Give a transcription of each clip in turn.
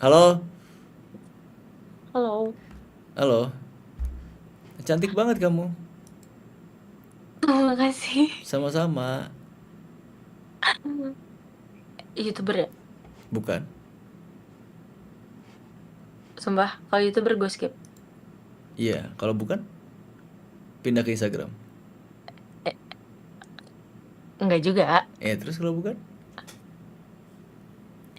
Halo, Halo. halo. Cantik banget kamu. Terima kasih. Sama-sama. YouTuber ya? Bukan? Sumpah, kalau YouTuber gue skip. Iya, kalau bukan pindah ke Instagram. Eh, enggak juga. Terus kalau bukan?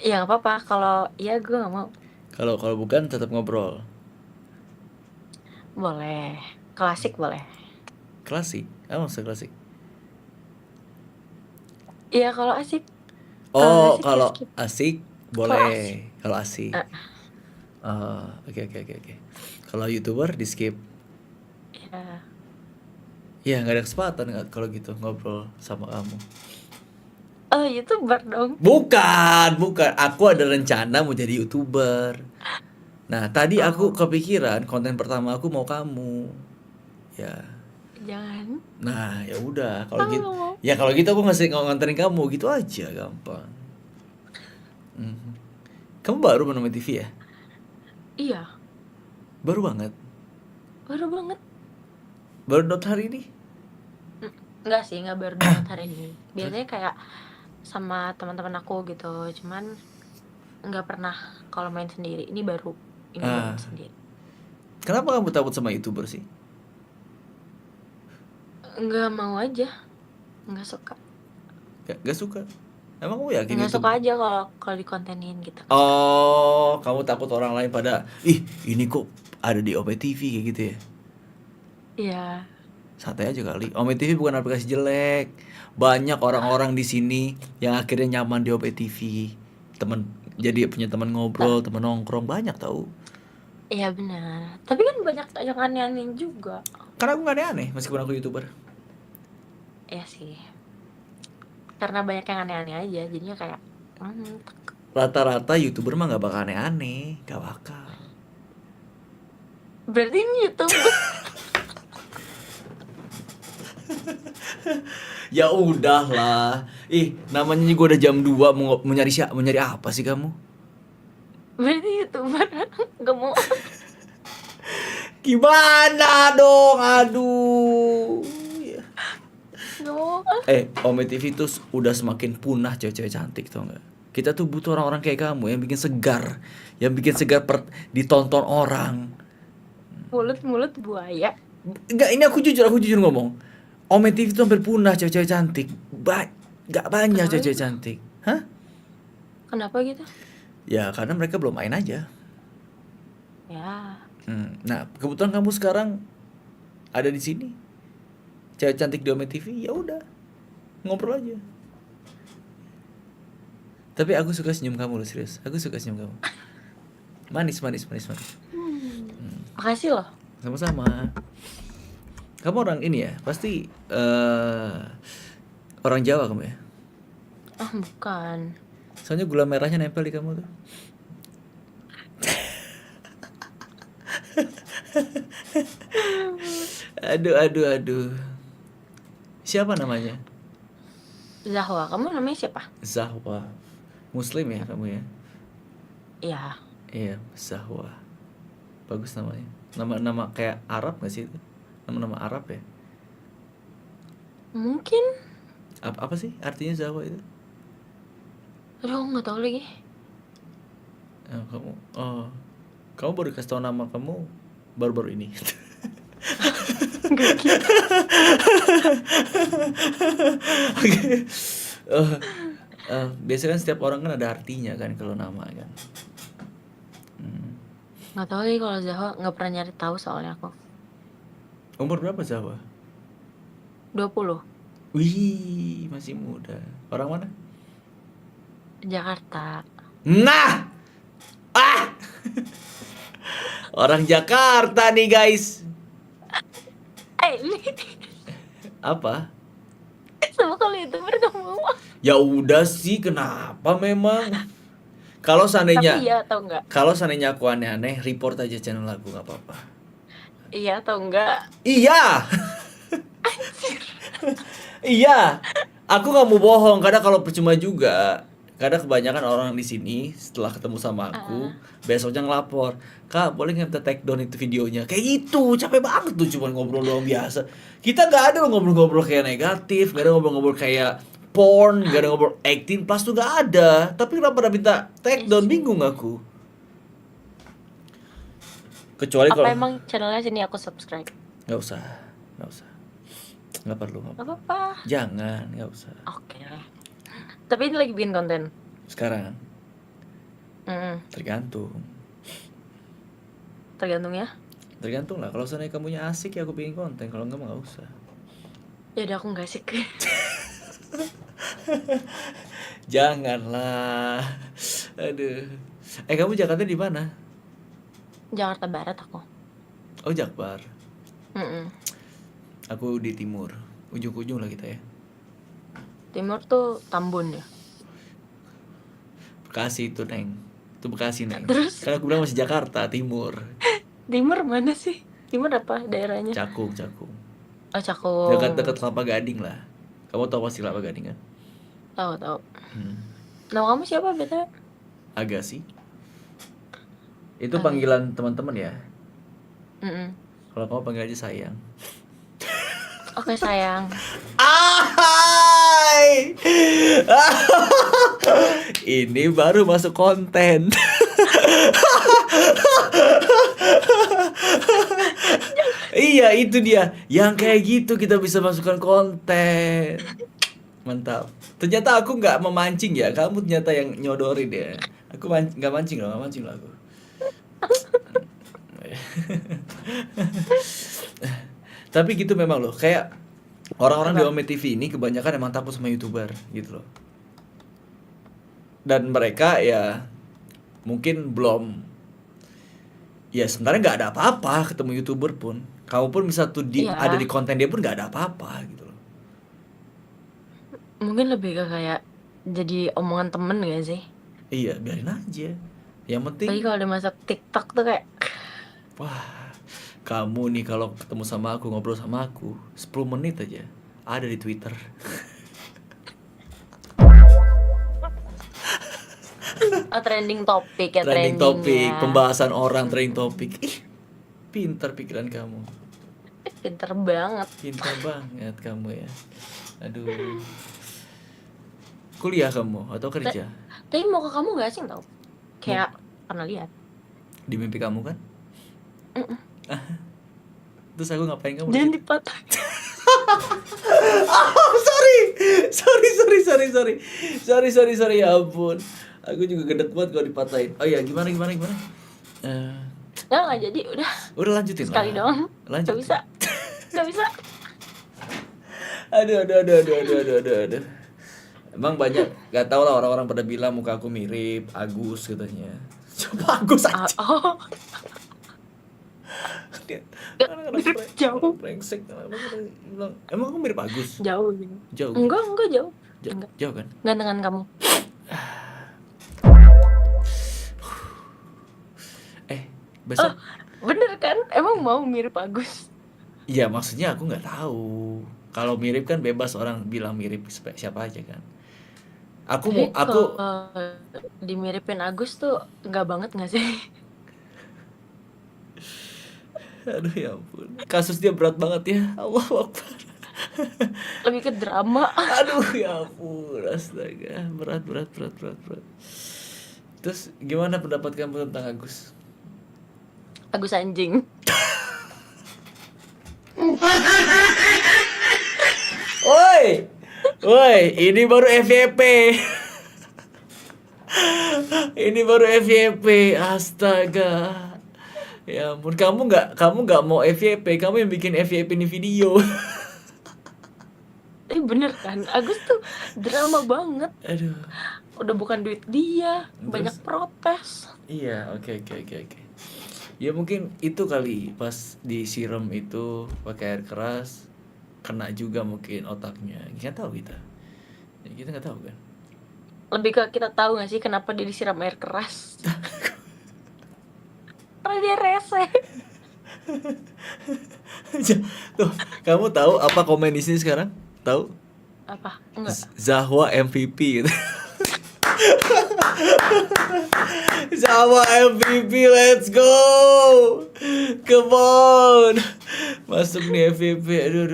Ya nggak apa-apa. Kalau ya gue nggak mau. Kalau kalau bukan tetap ngobrol. Boleh. Klasik boleh. Klasik. Apa maksud klasik? Iya kalau asik. Kalau nggak Oh, asik ya kalau skip. asik Kalau asik. boleh. Kalau asik. eh, Oh, oke oke oke oke. Kalau YouTuber di skip. ya. Ya, nggak ada kesempatan nggak kalau gitu ngobrol sama kamu. Oh YouTuber dong. Bukan, bukan. Aku ada rencana mau jadi YouTuber. Nah, tadi aku Oh, kepikiran konten pertama aku mau kamu. Ya. jangan. Nah, ya udah kalau Aku gitu. nggak mau. Ya kalau gitu aku nganterin kamu gitu aja gampang. Mhm. Kamu baru menemukan TV ya? Iya. Baru banget. Baru banget. Baru download hari ini. Mm, Nggak sih, nggak baru download hari ini. Terus Biasanya kayak sama teman-teman aku gitu. Cuman nggak pernah kalau main sendiri. Ini baru. Ini ah, download sendiri. kenapa kamu takut sama YouTuber sih? Nggak mau aja. Nggak suka. Gak suka. Emang kamu yakin Nggak YouTube? suka aja kalau kalau dikontenin gitu, nggak suka. Oh, kamu takut orang lain pada ini kok ada di OP TV kayak gitu ya? Iya. Santai aja kali. OP TV bukan aplikasi jelek. Banyak orang-orang di sini yang akhirnya nyaman di OP TV. Temen jadi punya teman Ta- ngobrol, teman nongkrong banyak tahu. iya benar, tapi kan banyak yang aneh-aneh juga. Karena aku gak aneh-aneh meskipun aku YouTuber. Ya sih, karena banyak yang aneh-aneh aja jadinya kayak tak. Rata-rata YouTuber mah gak bakal aneh-aneh, gak bakal. Berarti ini YouTuber. Ya udahlah. Namanya juga udah jam 2 mau nyari apa sih kamu? Berarti YouTuber. Nggak mau. Gimana dong? Aduh. Nggak mau. Ome TV tuh udah semakin punah cewek-cewek cantik tau nggak? Kita tuh butuh orang-orang kayak kamu yang bikin segar, ditonton orang. Mulut buaya. Enggak, ini aku jujur ngomong. Ome TV tuh hampir punah cewek-cewek cantik. Nggak banyak Kenapa cewek-cewek gitu? cantik. Hah? Kenapa gitu? Ya karena mereka belum main aja. Ya. Nah, kebetulan kamu sekarang ada di sini. Cewek cantik di Ome TV, ya udah ngobrol aja. Tapi aku suka senyum kamu loh, serius. Aku suka senyum kamu. Manis, manis, manis, manis. Makasih loh. Sama-sama. Kamu orang ini ya, pasti orang Jawa kamu ya. Ah bukan. Soalnya gula merahnya nempel di kamu tuh. Aduh, aduh, aduh. Siapa namanya? Zahwa, kamu namanya siapa? Zahwa. Muslim ya kamu ya? Iya. Iya, Zahwa. Bagus namanya. Nama-nama kayak Arab gak sih itu? Nama-nama Arab ya? Mungkin. Apa sih artinya Zahwa itu? Aduh aku nggak tahu lagi. Oh, kamu baru kasih tau nama kamu baru-baru ini. Nggak gitu. Oke. Eh, biasanya kan setiap orang kan ada artinya kan kalau nama kan. Nggak tahu lagi kalau Zahwa, nggak pernah nyari tahu soalnya aku. Umur berapa Zahwa? 20. Wih, masih muda. Orang mana? Jakarta. Nah, ah, orang Jakarta nih guys. Ini Apa? sama kalau YouTuber gak mau. Ya udah sih, kenapa memang? Kalau Tapi seandainya iya atau enggak? kalau seandainya aku aneh-aneh, report aja channel aku nggak apa-apa. Iya atau enggak? Iya, iya. Aku nggak mau bohong karena kalau percuma juga. Kadang kebanyakan orang di sini setelah ketemu sama aku, Heeh. besoknya ngelapor, "Kak, boleh nggak minta take down itu videonya?" Kayak gitu, capek banget tuh cuman ngobrol doang biasa. Kita nggak ada loh ngobrol-ngobrol kayak negatif, nggak ada ngobrol-ngobrol kayak porn, nggak ada ngobrol 18 plus tuh nggak ada. Tapi kenapa pada minta take Iya down, sih. bingung aku. Kecuali Apa kalau emang channelnya sini aku subscribe? nggak usah, nggak usah, nggak perlu, nggak Gak perlu. apa-apa. Jangan, nggak usah. Oke. Tapi ini lagi bikin konten. Sekarang Mm-mm. tergantung. Tergantung ya. Tergantung lah, kalau seandainya kamunya asik ya aku bikin konten, kalau enggak mah nggak usah. Ya udah aku nggak sih. Janganlah. Aduh. Kamu Jakarta di mana? Jakarta Barat aku. Oh, Jakbar. Mm-mm. Aku di timur. Ujung-ujung lah kita ya. Timur tuh Tambun ya. Bekasi itu, Neng. Itu Bekasi, Neng. Terus Karena aku bilang masih Jakarta, timur. Timur mana sih? Timur apa daerahnya? Cakung, Cakung. Oh, Cakung. Dekat-dekat Kelapa Gading lah. Kamu tahu pasti Kelapa Gading kan? Tahu. Hmm. Nama kamu siapa BTW? Agassi. Itu panggilan teman-teman ya. Mm-mm. Kalau kamu panggil aja sayang. Oke sayang. Hai. Ini baru masuk konten. Iya, itu dia. Yang kayak gitu kita bisa masukkan konten. Mantap. Ternyata aku nggak memancing ya. Kamu ternyata yang nyodorin ya. Aku nggak mancing loh, nggak mancing loh aku. Tapi gitu memang loh. Kayak orang-orang di Apa? Ome TV ini kebanyakan emang takut sama YouTuber gitu loh. Dan mereka ya mungkin belum, ya sebenarnya nggak ada apa-apa ketemu YouTuber pun. Kamu pun bisa tuh Iya. ada di konten dia pun nggak ada apa-apa gitu loh. Mungkin lebih ke kayak jadi omongan temen gak sih? Iya, biarin aja. Yang penting, Tapi kalau udah masuk TikTok tuh kayak wah, kamu nih kalau ketemu sama aku, ngobrol sama aku 10 menit aja ada di Twitter. trending topik ya Trending topik, ya. pembahasan orang, trending topik. Ih, pintar pikiran kamu. Pinter banget. Pintar banget kamu ya. Aduh. Kuliah kamu atau kerja? Tapi mau ke kamu gak sih tau? Kayak pernah lihat. Di mimpi kamu kan? Mm-mm. Terus aku ngapain kamu? Jangan di situ? dipatah. Oh, sorry, ya ampun. Aku juga gedek banget kalau dipatahin. Oh ya, gimana? Nggak jadi udah Udah lanjutin sekali lah. doang. Lanjut. Gak bisa. Aduh. Emang banyak, gak tau lah orang-orang pada bilang muka aku mirip Agus katanya. Coba Agus aja. Oh, jauh. Brengsek. Bilang, emang aku mirip Agus? Jauh gitu. Jauh. Enggak jauh. Enggak. Jauh kan? Gantengan kamu. Besok. Bener kan? Emang mau mirip Agus? Iya, maksudnya aku nggak tahu. Kalau mirip kan bebas orang bilang mirip siapa aja kan. Aku Kalau dimiripin Agus tuh enggak banget gak sih? aduh ya ampun. Kasus dia berat banget ya. Allahu Akbar. Lebih ke drama. Aduh ya ampun, astaga. Berat. Terus gimana pendapat kamu tentang Agus? Agus anjing. Woi, ini baru FYP. Ini baru FYP, astaga. Ya ampun, kamu nggak mau FYP, kamu yang bikin FYP ini video. Bener kan? Agus tuh drama banget. Aduh. Udah bukan duit dia, Terus? banyak protes. Iya, oke. Ya mungkin itu kali pas disiram itu pakai air keras kena juga mungkin otaknya. Nggak tahu kita. Ya, kita nggak tahu kan. Lebih ke kita tahu gak sih kenapa dia disiram air keras? Karena dia rese. Tuh, kamu tahu apa komen di sini sekarang? Tahu? Apa? Enggak. Zahwa MVP gitu. Sama MVP, let's go. Come on. Masuk nih MVP. Aduh.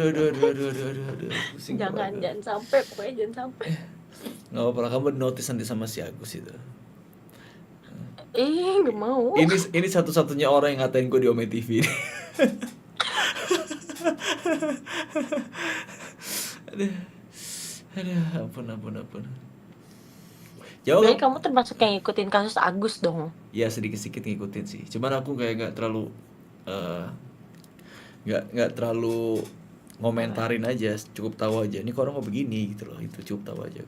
Pusing Jangan kepala. sampai, pokoknya jangan sampai. Nggak apa-apa lah, kamu notice nanti sama si Agus itu. Nggak mau. Ini satu-satunya orang yang ngatain gue di Ome TV. Aduh, ampun. Jauh Berarti kamu termasuk yang ngikutin kasus Agus dong. ya sedikit-sedikit ngikutin sih. Cuman aku kayak nggak terlalu nggak terlalu ngomentarin aja, cukup tahu aja. Ini kok orang mau begini gitu loh, itu cukup tahu aja.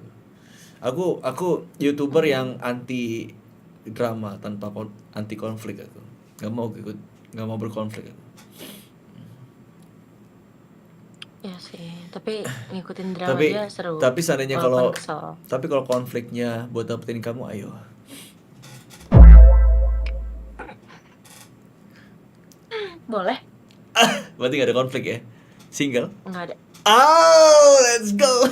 Aku YouTuber yang anti drama tanpa anti konflik aku. Nggak mau berkonflik aku. Ya sih, tapi ngikutin drama dia seru. Tapi seandainya Walaupun kesel. kalau konfliknya buat dapetin kamu, ayo. Boleh? Berarti gak ada konflik ya? Single? Nggak ada. Oh, let's go.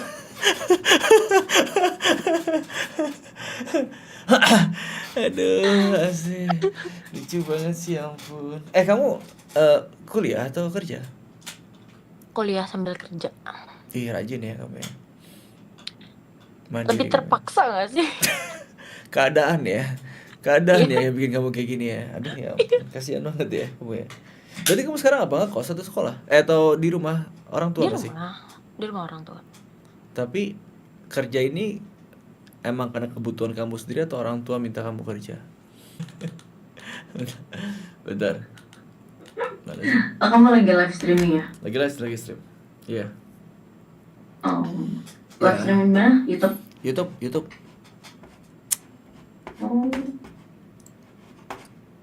Aduh, asik. Lucu banget sih, ampun. Kamu kuliah atau kerja? Kuliah sambil kerja. Ih, rajin ya kamu ya. Lebih terpaksa gak sih? Keadaan ya yang bikin kamu kayak gini ya. Aduh ya ampun. Kasihan banget ya kamu ya. Berarti kamu sekarang apa, ngekos atau sekolah? Atau di rumah orang tua nggak sih? Di rumah orang tua. Tapi kerja ini emang karena kebutuhan kamu sendiri atau orang tua minta kamu kerja? Bentar. Mana sih? Kamu lagi live streaming ya? Lagi stream. Iya. Oh, live streaming mana? YouTube. Oh,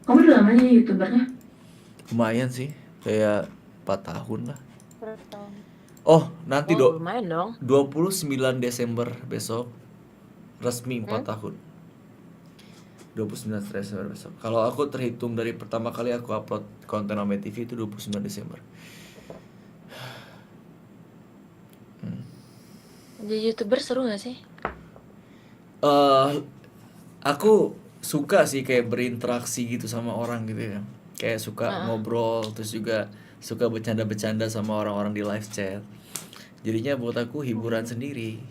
kamu udah lama jadi youtubernya? Lumayan sih, kayak 4 tahun lah. Oh, nanti lumayan dong. 29 Desember besok resmi 4 tahun. 29 Desember besok. Kalau aku terhitung dari pertama kali aku upload konten Ome TV itu 29 Desember. Jadi YouTuber seru gak sih? Aku suka sih kayak berinteraksi gitu sama orang gitu ya. Kayak suka ngobrol, terus juga suka bercanda-bercanda sama orang-orang di live chat. Jadinya buat aku hiburan sendiri.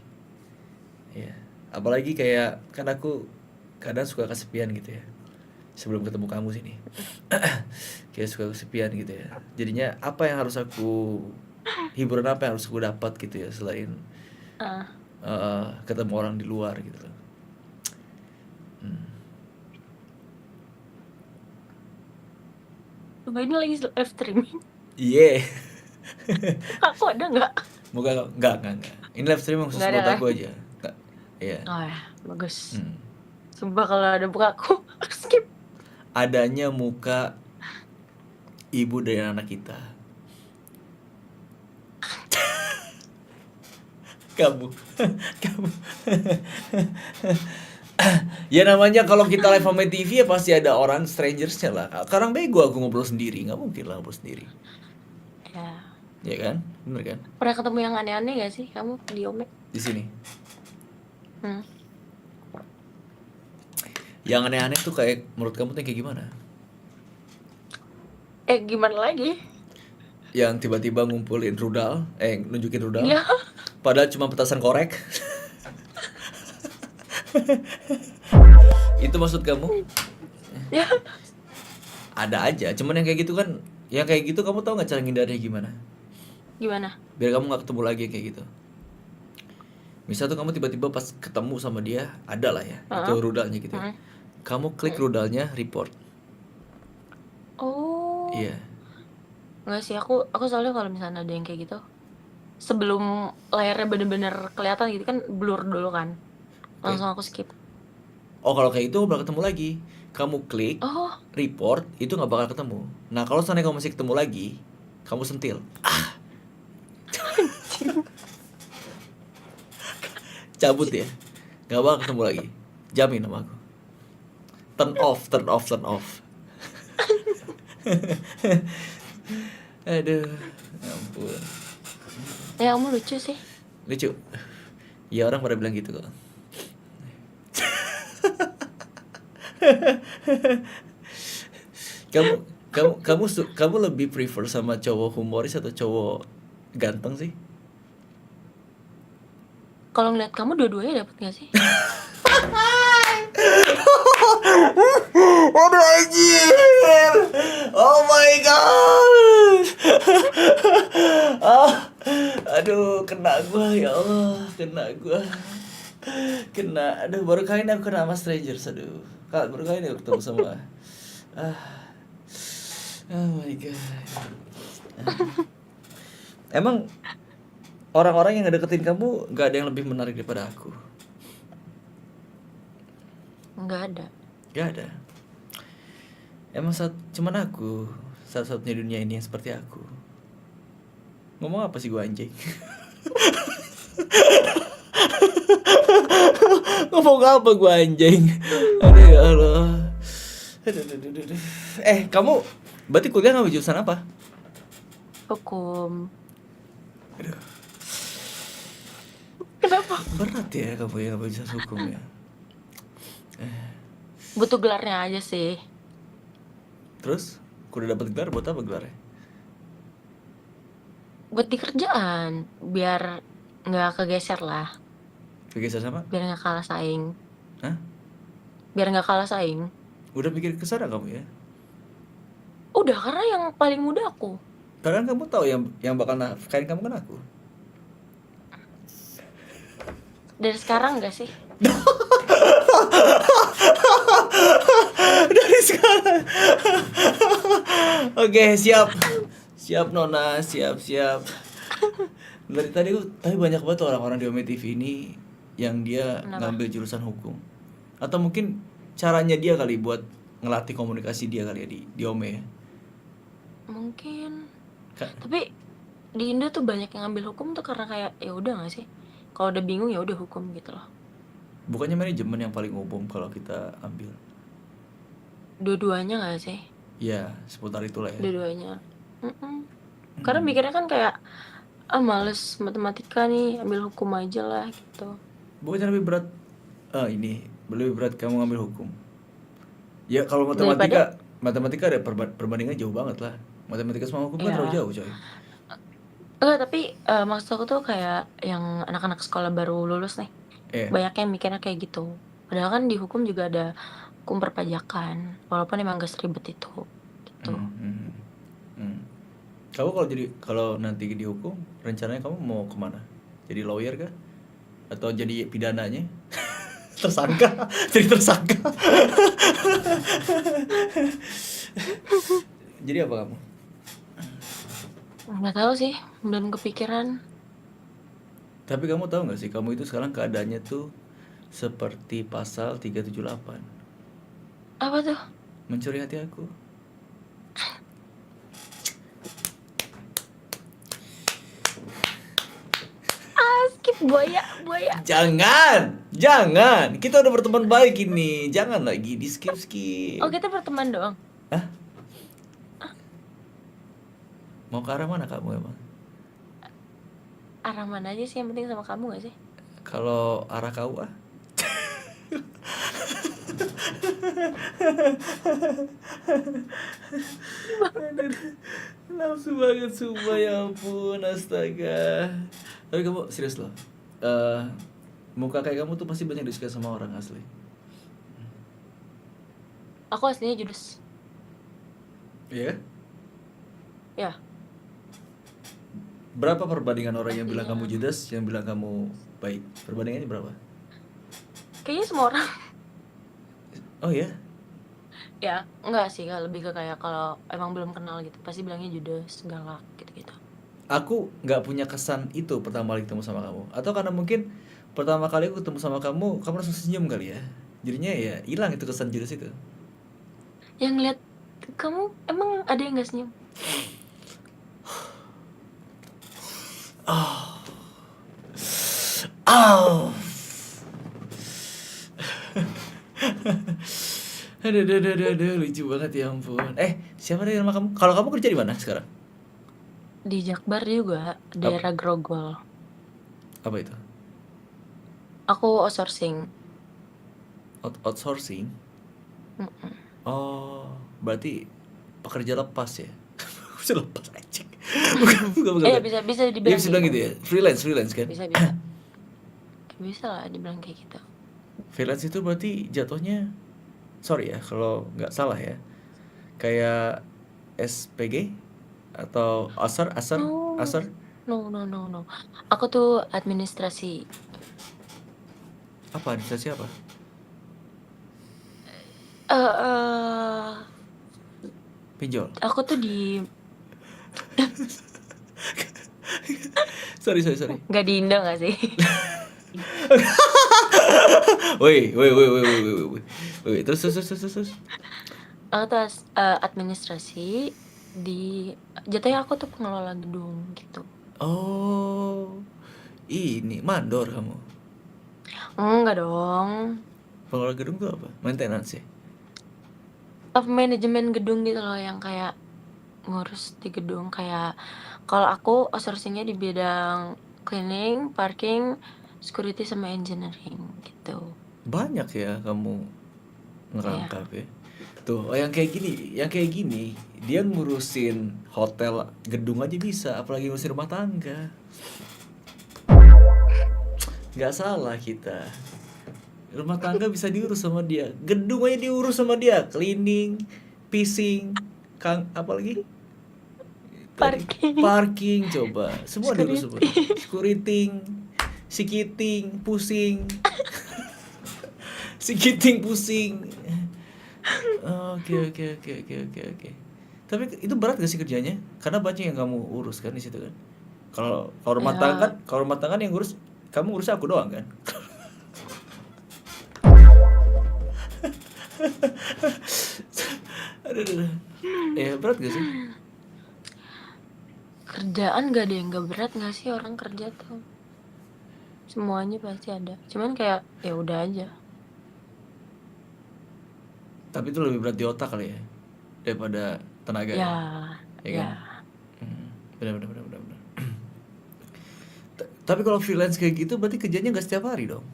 Ya, apalagi kayak kan aku kadang suka kesepian gitu ya. Sebelum ketemu kamu sini. Kayak suka kesepian gitu ya. Jadinya hiburan apa yang harus aku dapat gitu ya selain ketemu orang di luar gitu loh. Ini lagi live streaming. Iya. Aku ada nggak? Enggak. Ini live streaming khusus buat aku aja. Enggak. Iya. Oh ya, bagus. Sumpah kalau ada muka aku skip. Adanya muka ibu dari anak kita. Kamu. Ya namanya kalau kita live sama TV ya pasti ada orang strangersnya lah. Sekarang bego aku ngobrol sendiri, nggak mungkin lah ngobrol sendiri. Ya kan, bener kan? Pernah ketemu yang aneh-aneh gak sih kamu di Ome? Di sini. Yang aneh-aneh tuh kayak menurut kamu tuh kayak gimana? Gimana lagi? Yang tiba-tiba ngumpulin rudal, nunjukin rudal. Iya. Padahal cuma petasan korek. Itu maksud kamu? Ya. Ada aja, cuman yang kayak gitu kan, yang kayak gitu kamu tahu nggak cara ngindarnya gimana? Gimana? Biar kamu nggak ketemu lagi kayak gitu. Misal tuh kamu tiba-tiba pas ketemu sama dia, ada lah ya, itu rudalnya gitu. Kamu klik rudalnya, report. Oh. Iya. Nggak sih, aku soalnya kalau misalnya ada yang kayak gitu, sebelum layarnya bener-bener kelihatan gitu kan blur dulu kan, langsung aku skip. Oh kalau kayak itu bakal ketemu lagi. Kamu klik report, itu nggak bakal ketemu. Nah kalau seandainya kamu masih ketemu lagi, kamu sentil. Cabut ya, nggak bakal ketemu lagi. Jamin sama aku. Turn off. Aduh, ampun. Kamu lucu sih. Lucu. Ya orang pada bilang gitu kok. Kamu kamu lebih prefer sama cowok humoris atau cowok ganteng sih? Kalau ngeliat kamu dua-duanya dapet gak sih? Aduh anjir. Oh my god. Ah, aduh kena gua ya Allah, kena gua. Kena, aduh baru kali ini aku kena sama strangers, aduh. Kak, baru kali ini aku ketemu sama ah. Oh my god. Emang orang-orang yang ngedeketin kamu gak ada yang lebih menarik daripada aku? Nggak ada. Gak ada. Emang cuman aku satu-satunya dunia ini yang seperti aku. Ngomong apa sih gua anjing? Ngomong apa gua anjing? Aduh ya Allah. Aduh. Kamu berarti kuliah ngambil jurusan apa? Hukum. Aduh, Kenapa? berat ya kamu yang ngambil jurusan hukum ya. Butuh gelarnya aja sih. Terus, udah dapat gelar buat apa gelarnya? Buat di kerjaan. Biar nggak kegeser lah. Kegeser sama? Biar nggak kalah saing. Hah? Biar nggak kalah saing. Udah mikir ke sana kamu ya? Udah, karena yang paling muda aku. Karena kamu tahu yang bakal nafkahin kamu kan aku. Dari sekarang nggak sih? Dari sekarang. Oke, siap. Siap Nona, siap. Dari tadi banyak banget tuh orang-orang di Ome TV ini yang dia Kenapa? ngambil jurusan hukum. Atau mungkin caranya dia kali buat ngelatih komunikasi dia kali ya di Ome ya. Mungkin. Ka- Tapi di Indo tuh banyak yang ngambil hukum tuh karena kayak ya udah nggak sih? Kalau udah bingung ya udah hukum gitu loh. Bukannya manajemen yang paling umum kalau kita ambil. Dua-duanya nggak sih? Ya, seputar itulah ya. Dua-duanya. Karena mikirnya kan kayak males matematika nih, ambil hukum aja lah gitu. Bukannya lebih berat lebih berat kamu ngambil hukum. Ya kalau Daripada- matematika ada perbandingan jauh banget lah. Matematika sama hukum kan Iya. terlalu jauh, coy. Enggak, tapi maksud aku tuh kayak yang anak-anak sekolah baru lulus nih. Banyak yang mikirnya kayak gitu. Padahal kan di hukum juga ada hukum perpajakan. Walaupun emang gak seribet itu. Gitu. Kamu kalau nanti di hukum, rencananya kamu mau kemana? Jadi lawyer kah? Atau jadi pidananya? Tersangka, jadi tersangka. Jadi apa kamu? Nggak tahu sih, belum kepikiran. Tapi kamu tahu nggak sih, kamu itu sekarang keadaannya tuh seperti pasal 378. Apa tuh? Mencuri hati aku. Skip buaya. Jangan. Kita udah berteman baik ini. Jangan lagi di skip. Oh, kita berteman doang. Hah? Mau ke arah mana kamu emang? Arah mana aja sih, yang penting sama kamu gak sih? Kalau arah KUA? Nafsu banget sumpah, ya ampun, astaga. Tapi kamu serius loh, muka kayak kamu tuh pasti banyak disukai sama orang asli. Aku aslinya judes. Iya? Ya. Berapa perbandingan orang yang bilang Iya. kamu judes, yang bilang kamu baik? Perbandingannya berapa? Kayaknya semua orang. Oh ya? Ya, enggak sih, lebih ke kayak kalau emang belum kenal gitu, pasti bilangnya judes, galak gitu-gitu. Aku nggak punya kesan itu pertama kali ketemu sama kamu. Atau karena mungkin pertama kali aku ketemu sama kamu langsung senyum kali ya. Jadinya ya hilang itu kesan judes itu. Yang ngeliat kamu emang ada yang gak senyum? Aduh, lucu banget ya ampun. Siapa dari nama kamu? Kalau kamu kerja di mana sekarang? Di Jakbar juga, daerah Grogol. Apa itu? Aku outsourcing. Outsourcing? Mhm. Oh, berarti pekerja lepas ya? Bisa lepas anjing. Bukan. Iya bisa bisa Iya dibilang bisa kayak bilang gitu. gitu ya? Freelance kan? Bisa bisa lah dibilang kayak gitu. Freelance itu berarti jatuhnya, sorry ya kalau nggak salah ya, kayak SPG atau No, asar no. Aku tuh administrasi. apa administrasi apa? Eh, Pinjol. aku tuh di Sorry. nggak di Indo nggak sih? Woi, terus. Aku tuh administrasi di jatuhnya aku tuh pengelola gedung gitu. Oh, ini mandor kamu. Enggak dong. Pengelola gedung tuh apa? Maintenance ya? Manajemen gedung gitu loh yang kayak ngurus di gedung kayak kalau aku outsourcingnya di bidang cleaning, parking, security sama engineering gitu. Banyak ya kamu Ya. ngerangkap ya. Tuh, yang kayak gini, dia ngurusin hotel, gedung aja bisa, apalagi ngurusin rumah tangga. Nggak salah kita. Rumah tangga bisa diurus sama dia, gedung aja diurus sama dia, cleaning, pising, apalagi tadi Parking, parking, coba semua diurus sama dia. security. Security, sikiting, pusing, sikiting, pusing. Oke. Tapi itu berat gak sih kerjanya? Karena banyak yang kamu urus kan di situ kan. Kalau rumah tangga, Ya, yang ngurus, kamu ngurus aku doang kan. Aduh. Ya berat gak sih? kerjaan gak ada yang gak berat gak sih orang kerja tuh. Semuanya pasti ada. Cuman kayak ya udah aja. Tapi itu lebih berat di otak kali ya daripada tenaga ya, Ya, ya kan? ya. Benar. Tapi kalau freelance kayak gitu berarti kerjanya nggak setiap hari dong?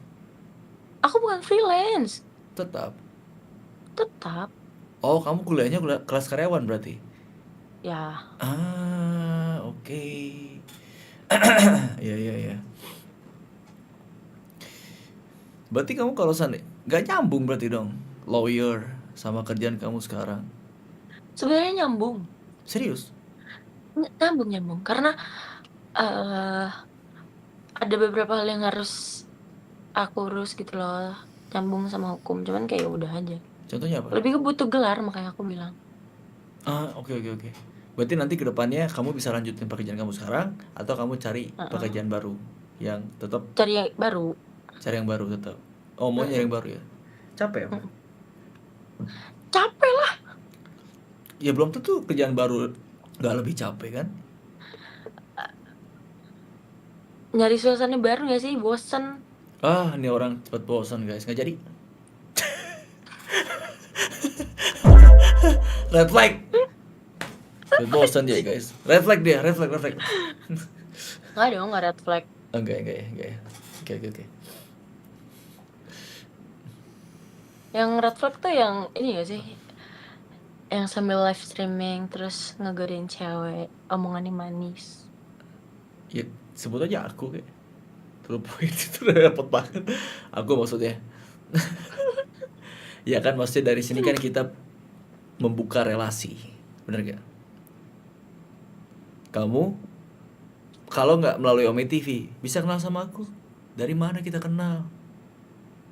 Aku bukan freelance. Tetap. Tetap. Oh, kamu kuliahnya kelas karyawan berarti? Ya, Ah, oke. Iya. Berarti kamu kalau nggak nyambung berarti dong, lawyer sama kerjaan kamu sekarang. sebenarnya nyambung. Serius? Nyambung. Karena eh ada beberapa hal yang harus aku urus gitu loh. Nyambung sama hukum. Cuman kayak ya udah aja. Contohnya apa? Lebih ke butuh gelar makanya aku bilang. Ah, oke. Berarti nanti ke depannya kamu bisa lanjutin pekerjaan kamu sekarang atau kamu cari Heeh. pekerjaan baru yang tetap, Cari yang baru. cari yang baru tetap. Oh, mau nyari Mm-mm. yang baru ya? Capek apa? Mm-mm. Capek lah. Ya belum tentu kerjaan baru nggak lebih capek kan? Nyari suasana baru gak sih? Bosen. Ah, ini orang cepet bosan guys, nggak jadi. Red flag. Cepet bosan dia guys. Red flag dia, red flag. Nggak dong, nggak red flag. Enggak ya. Oke. Yang red flag tuh yang ini gak sih? Yang sambil live streaming terus ngegodain cewek, omongannya manis. Ya sebut aja aku kayak. To the point itu udah repot banget. Aku maksudnya. Ya kan maksudnya dari sini kan kita membuka relasi. Bener gak? Kamu kalau nggak melalui Ome TV bisa kenal sama aku. Dari mana kita kenal?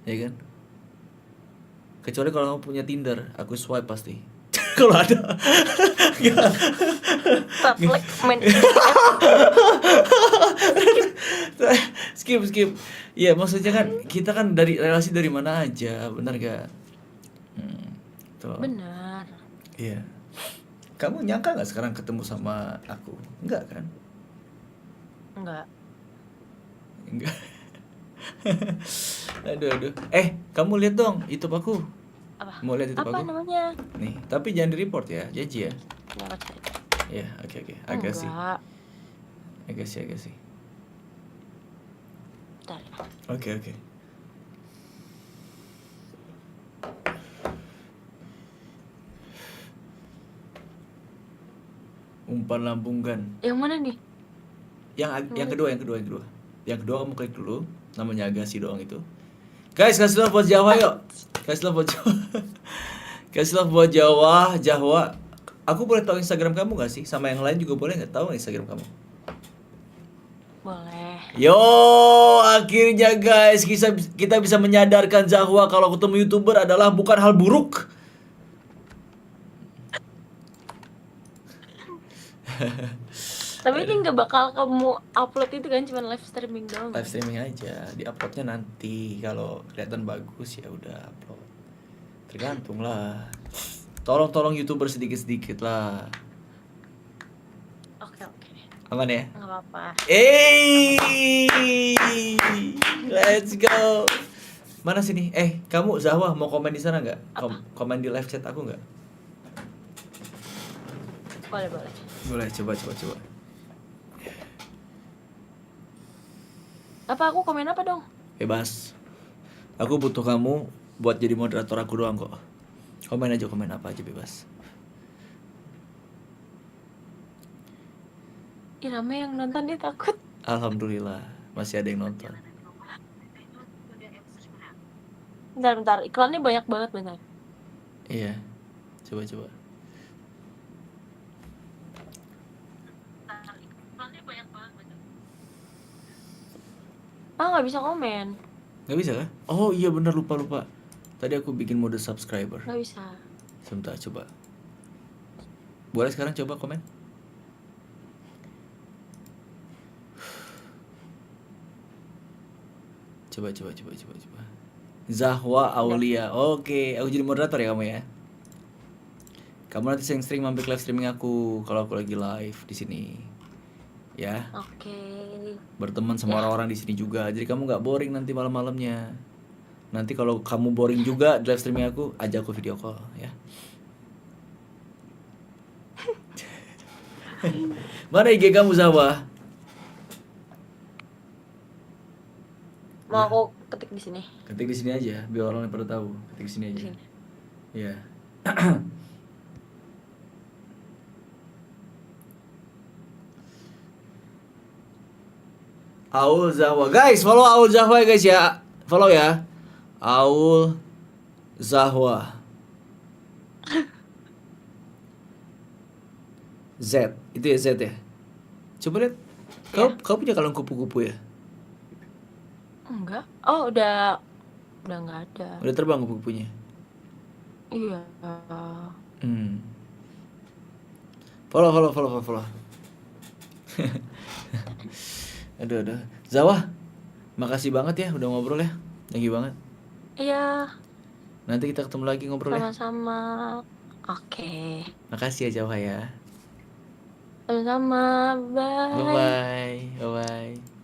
Ya kan? Kecuali kalau kamu punya Tinder, aku swipe pasti. Kalau ada. Red flag main Skip. Iya, maksudnya kan kita kan dari relasi dari mana aja, benar gak? Tuh. bener. Iya. Kamu nyangka nggak sekarang ketemu sama aku? Enggak kan? Enggak. Enggak. Aduh. Kamu lihat dong YouTube aku. Apa? Mau lihat YouTube Apa aku? namanya? Nih, tapi jangan di-report ya, janji ya. Nggak cari. Iya, oke. Agak sih. Enggak. Agak sih. Bentar. Oke. Umpan lambungkan. Yang mana nih? Yang kedua. Yang kedua kamu klik dulu. Namanya Agassi doang itu. Guys, kasih love buat Jawa yuk. Kasih love buat Jawa. Kasih love buat Jawa. Aku boleh tahu Instagram kamu gak sih? Sama yang lain juga boleh nggak tahu Instagram kamu? Boleh. Yo, akhirnya guys kita bisa menyadarkan Zahwa kalau ketemu YouTuber adalah bukan hal buruk. Tapi ini nggak bakal kamu upload itu kan, cuma live streaming doang. Live streaming aja, di-uploadnya nanti kalau kelihatan bagus ya udah upload. Tergantung lah. Tolong YouTuber sedikit-sedikit lah. Oke. Aman ya? Nggak apa-apa. Let's go. Mana sini? Kamu Zahwa mau komen di sana nggak? Komen di live chat aku nggak? Boleh. Boleh, coba. Apa aku komen apa dong? Bebas. Aku butuh kamu buat jadi moderator aku doang kok. Komen apa aja bebas. Ih, rame yang nonton, dia takut. Alhamdulillah masih ada yang nonton. Bentar, iklannya banyak banget, bentar. Iya. Coba. Nggak bisa komen. Nggak bisa kan? Oh iya bener, lupa. Tadi aku bikin mode subscriber. Nggak bisa. Sebentar, coba. Boleh sekarang coba komen? Coba. Zahwa Aulia. Oke, aku jadi moderator ya kamu ya. Kamu nanti sering mampir live streaming aku kalau aku lagi live di sini. Ya. Oke. Berteman sama orang-orang di sini juga. Jadi kamu nggak boring nanti malam-malamnya. Nanti kalau kamu boring juga di live streaming aku, ajak aku video call ya. Mana IG kamu Zahwa? Mau aku ketik di sini. Ketik di sini aja biar orang pada tahu. Ketik di sini aja. Di sini. Iya. Aul Zahwa. Guys, follow Aul Zahwa ya guys ya. Follow ya. Aul Zahwa. Z. Itu ya Z ya. Coba lihat. Kau punya kalung kupu-kupu ya? Enggak. Oh, udah nggak ada. Udah terbang kupu-kupunya. Iya. Follow. Aduh. Zahwa, makasih banget ya udah ngobrol ya. Thank you banget. Iya. Nanti kita ketemu lagi ngobrol ya. Sama-sama. Oke. Makasih ya Zahwa ya. Sama-sama. Bye. Bye bye.